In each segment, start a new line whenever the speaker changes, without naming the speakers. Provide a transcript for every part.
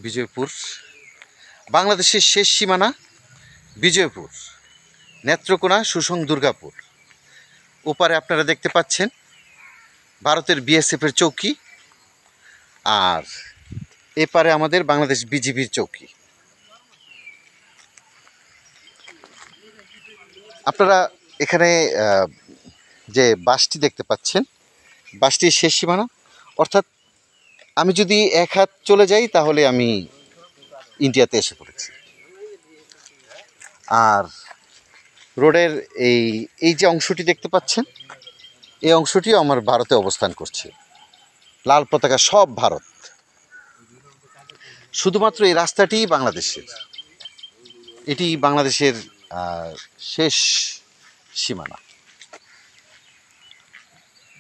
বিজয়পুর, বাংলাদেশের শেষ সীমানা বিজয়পুর, নেত্রকোনা, সুসং, দুর্গাপুর। ওপারে আপনারা দেখতে পাচ্ছেন ভারতের বিএসএফের চৌকি, আর এপারে আমাদের বাংলাদেশ বিজিবির চৌকি। আপনারা এখানে যে বাসটি দেখতে পাচ্ছেন, বাসটির শেষ সীমানা, অর্থাৎ আমি যদি এক হাত চলে যাই তাহলে আমি ইন্ডিয়াতে এসে পড়েছি। আর রোডের এই যে অংশটি দেখতে পাচ্ছেন, এই অংশটিও আমার ভারতে অবস্থান করছে। লাল পতাকা সব ভারত, শুধুমাত্র এই রাস্তাটিই বাংলাদেশের। এটি বাংলাদেশের শেষ সীমানা।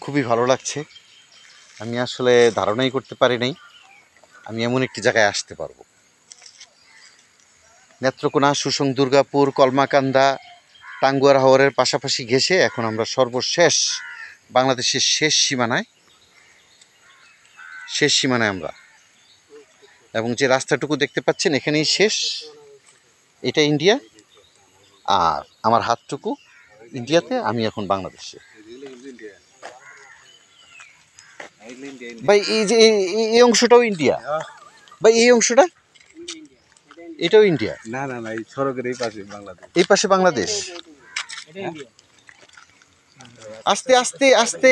খুবই ভালো লাগছে। আমি আসলে ধারণাই করতে পারি নাই আমি এমন একটি জায়গায় আসতে পারবো। নেত্রকোনা, সুসং, দুর্গাপুর, কলমাকান্দা, টাঙ্গুয়ার হাওরের পাশাপাশি ঘেঁষে এখন আমরা সর্বশেষ বাংলাদেশের শেষ সীমানায় আমরা। এবং যে রাস্তাটুকু দেখতে পাচ্ছেন এখানেই শেষ, এটা ইন্ডিয়া। আর আমার হাতটুকু ইন্ডিয়াতে, আমি এখন বাংলাদেশে। ভাই এই যে এই অংশটাও ইন্ডিয়া, ভাই এই অংশটা এটাও ইন্ডিয়া।
না না না, এই সড়কের এই পাশে বাংলাদেশ।
এই পাশে বাংলাদেশ। আস্তে আস্তে আস্তে